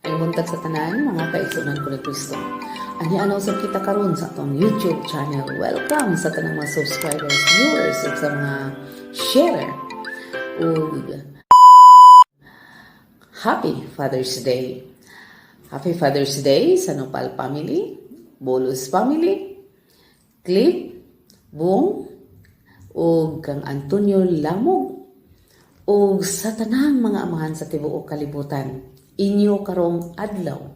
Ay buntag sa tanan, mga kaigsunan ko ni Kristo. Ani usab kita karon sa atong YouTube channel. Welcome sa tanang mga subscribers, viewers, ug sa mga sharer. Ug Happy Father's Day. Happy Father's Day sa Nopal family, Bolus family, Clip, Bong, ug kang Antonio Lamog, ug sa tanang mga amahan sa tibuok kalibutan. Inyo karong adlaw.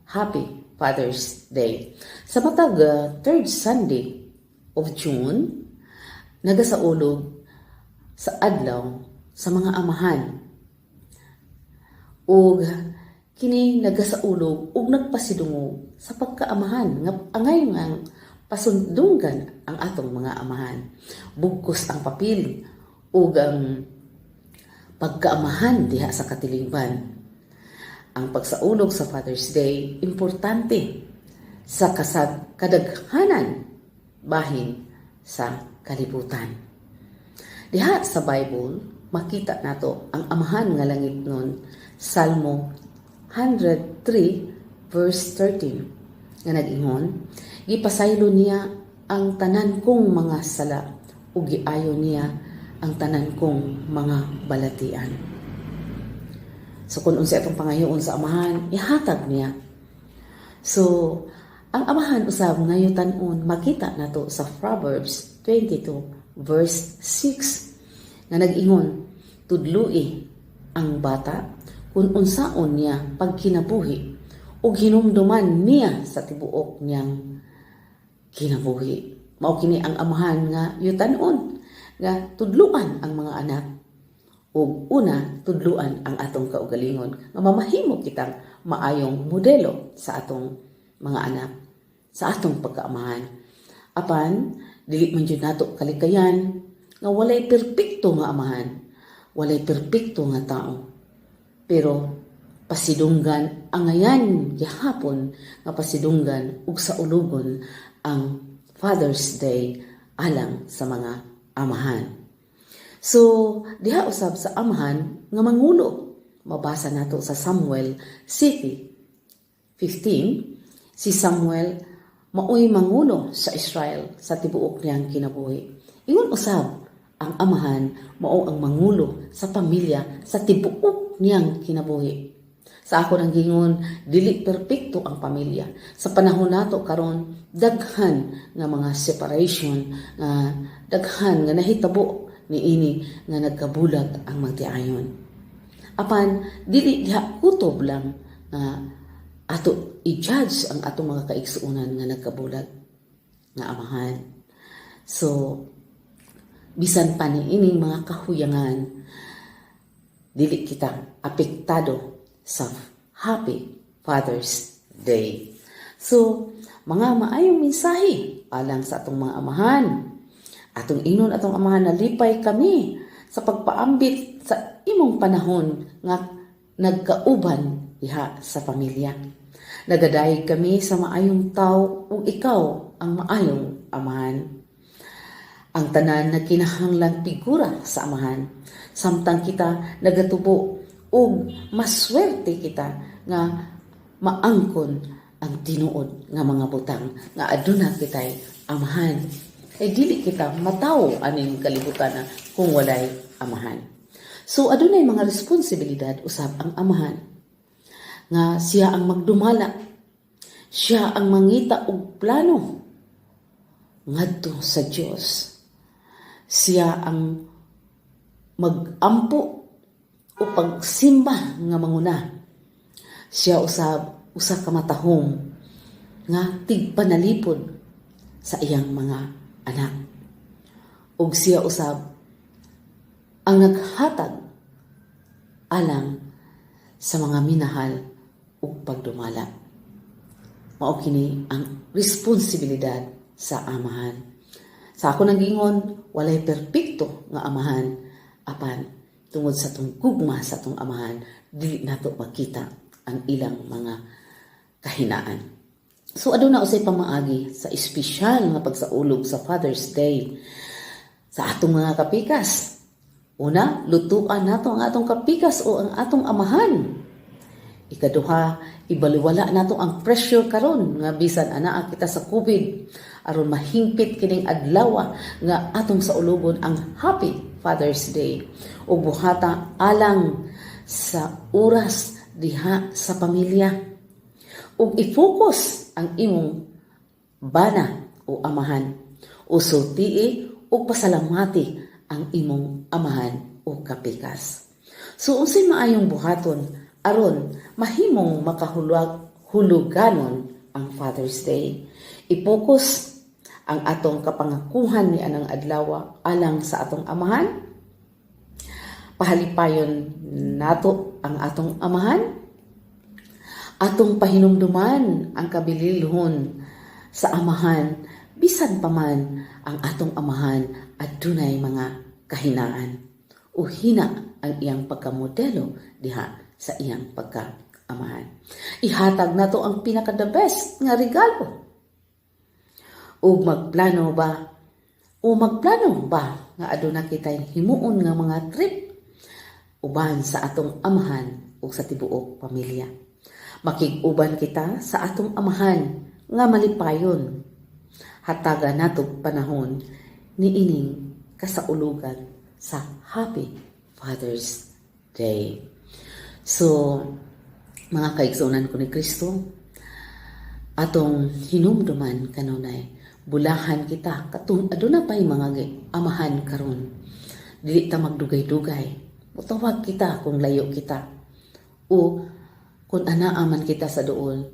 Happy Father's Day. Sa matag third Sunday of June, nagasaulog sa adlaw sa mga amahan. Ug kini nagasaulog ug nagpasidungog sa pagkaamahan nga angay nga pasundunggan ang atong mga amahan. Bugkos ang papel ug ang pagkaamahan diha sa katilingban. Ang pagsaulog sa Father's Day, importante sa kadaghanan bahin sa kalibutan. Diha sa Bible, makita nato ang amahan nga langit nun, Salmo 103 verse 13, nga nag-ingon, gipasaylo niya ang tanan kong mga sala, ug giayo niya ang tanan kong mga balatian. So kung unsa itong pangayoon sa amahan, ihatag niya. So, ang amahan usab ngayon tanon, makita nato sa Proverbs 22 verse 6 nga nag-ingon, tudloi ang bata kung unsaon niya pagkinabuhi ug hinumduman niya sa tibuok niyang kinabuhi. Mao kini ang amahan nga yutan-on nga tudluan ang mga anak. Ug una, tudluan ang atong kaugalingon nga mamahimo kitang maayong modelo sa atong mga anak, sa atong pagkaamahan. Apan, dili man jud nato kalikayan nga walay perpekto nga amahan, walay perpekto nga tao. Pero pasidunggan ang ngayan gihapon nga pasidunggan ug sa ulugon ang Father's Day alang sa mga amahan. So, diha usab sa amahan nga mangulo. Mabasa nato sa Samuel 15. Si Samuel maoy mangulo sa Israel sa tibuok niyang kinabuhi. Ingon usab ang amahan mao ang mangulo sa pamilya sa tibuok niyang kinabuhi. Sa ako nang gingon, dili perpekto ang pamilya. Sa panahon nato karon daghan nga mga separation, daghan nga nahitabo niini nga nagkabulag ang magtiayon. Apan dili diha kutob lang ato i-judge ang atong mga kaigsuonan nga nagkabulag nga amahan. So bisan pa niining mga kahuyangan, dili kita apektado sa Happy Father's Day. So mga maayong mensahe alang sa atong mga amahan. Atong inon atong amahan, nalipay kami sa pagpaambit sa imong panahon nga nagkauban diha sa pamilya. Nagadayeg kami sa maayong tao ug ikaw ang maayong amahan. Ang tanan na kinahanglang figura sa amahan, samtang kita nagatubo ug maswerte kita nga maangkon ang tinuod nga mga butang nga aduna kitay amahan. Dili kita mataw aning kalibutan na kung walay amahan. So adunay mga responsibilidad usab ang amahan. Nga siya ang magdumala. Siya ang mangita og plano ngadto sa Dios. Siya ang magampo o pagsimba nga manguna. Siya usab usa ka matahong nga tigpanalipod sa iyang mga anak. Ug siya usab ang naghatag alang sa mga minahal ug pagdumala. Mao kini ang responsibilidad sa amahan. Sa ako nagingon, walay perpekto nga amahan, apan tungod sa tong gugma sa tong amahan, dili nato makita ang ilang mga kahinaan. So aduna usay pamaagi sa espesyal nga pagsaulog sa Father's Day sa atong mga kapikas. Una, lutuan nato ang atong kapikas o ang atong amahan. Ikaduha, ibaliwala nato ang pressure karon nga bisan anaa kita sa COVID aron mahingpit kining adlaw nga atong sa ulugon ang Happy Father's Day ug buhata alang sa oras diha sa pamilya ug i-focus ang imong bana o amahan o sultii ug pasalamati ang imong amahan o kapikas. So unsay maayong buhaton aron mahimong makahuluganon ang Father's Day. I-focus ang atong kapangakuhan ni anang adlaw alang sa atong amahan. Pahalipayon nato ang atong amahan. Atong pahinumduman ang kabililhon sa amahan bisan pa man ang atong amahan adunay mga kahinaan o hina ang iyang pagkamodelo diha sa iyang pagkaamahan. Ihatag nato ang pinaka-the best nga regalo. O magplano ba nga aduna kitay himuon nga mga trip uban sa atong amahan o sa tibuok pamilya. Makig-uban kita sa atong amahan nga malipayon. Hataga nato panahon niining kasaulugan sa Happy Father's Day. So, mga kaigsunan ko ni Kristo, atong hinumduman kanunay, bulahan kita, aduna pa'y mga amahan karon. Dili ta magdugay-dugay, utawag kita kung layo kita. O kung anaaman kita sa doon,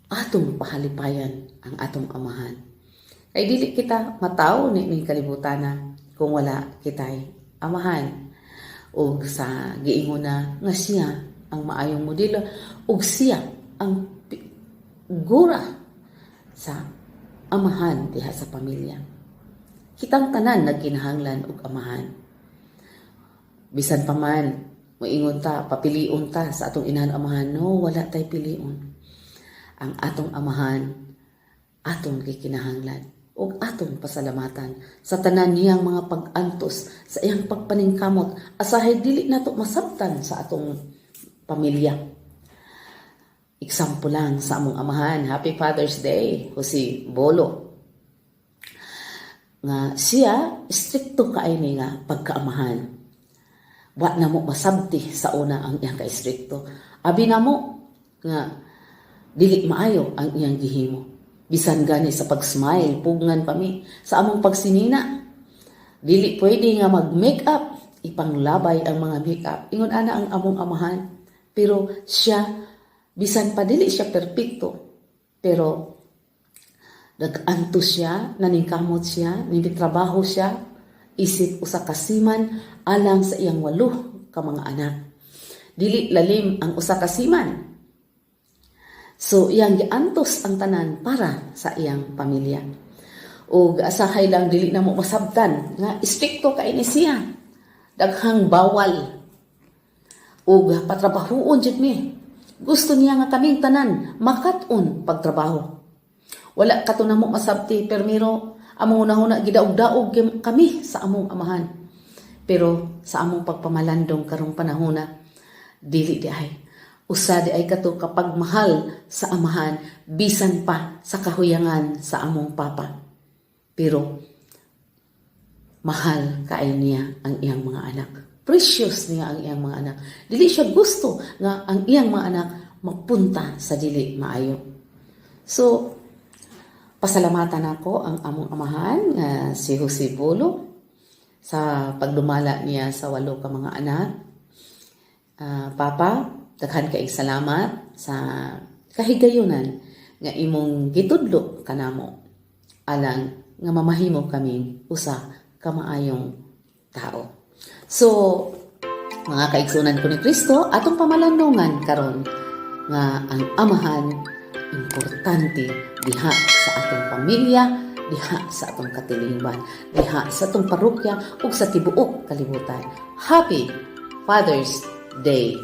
atong pahalipayan ang atong amahan. Kay dili kita mataw ni kalibutan kung wala kitay amahan. O sa giinguna nga siya ang maayong modelo o siya ang gura sa amahan diha sa pamilya. Kitang tanan nagkinahanglan og amahan. Bisan pa man moingon ta, papilion ta sa atong inahan amahan, no, wala tay pilion. Ang atong amahan atong gikinahanglan ug atong pasalamatan sa tanan niyang mga pag-antos sa iyang pagpaningkamot asahay dili nato masabtan sa atong pamilya. Example lang sa among amahan, Happy Father's Day, Jose Bolo. Nga siya stricto kaini nga pagkaamahan. Wa na mo masabti sa una ang iyang ka-stricto. Abi na mo nga dili maayo ang iyang gihimo. Bisan gani sa pag-smile, pugngan pa mi. Sa among pagsinina, dili pwede nga mag-makeup, ipanglabay ang mga makeup. Ingon ana ang among amahan. Pero siya, bisan pa dili siya perpekto. Pero nag-antos siya, naningkamot siya, trabaho siya, isip usa ka siman alang sa iyang 8 ka mga anak. Dili lalim ang usa ka siman. So, iyang giantos ang tanan para sa iyang pamilya. O asahay lang, dili na mo masabtan. Nga, stricto ka ini siya. Daghang bawal. O patrabahoon dyan mi. Gusto niya nga kaming tanan, makat-on pagtrabaho. Wala ka to na mo masabti, permiro, among una-una, gidaog-daog kami sa among amahan. Pero sa among pagpamalandong karong panahona, dili di ay. Usa di ay kato kapag mahal sa amahan, bisan pa sa kahuyangan sa among papa. Pero mahal kaay niya ang iyang mga anak. Precious niya ang iyang mga anak. Dili siya gusto nga ang iyang mga anak magpunta sa dili maayo. So, pasalamatan ako ang among amahan si Jose Bolo sa pagdumala niya sa 8 ka mga anak. Papa, daghan kaayong salamat sa kahigayunan nga imong gitudlo kanamo alang nga mamahimo kami usa ka maayong tao. So, mga kaigsunan ko ni Kristo, atong pamalandungan karon nga ang amahan importante diha sa atong pamilya, diha sa atong katilingban, diha sa atong parokya ug sa tibuok kalibutan. Happy Father's Day!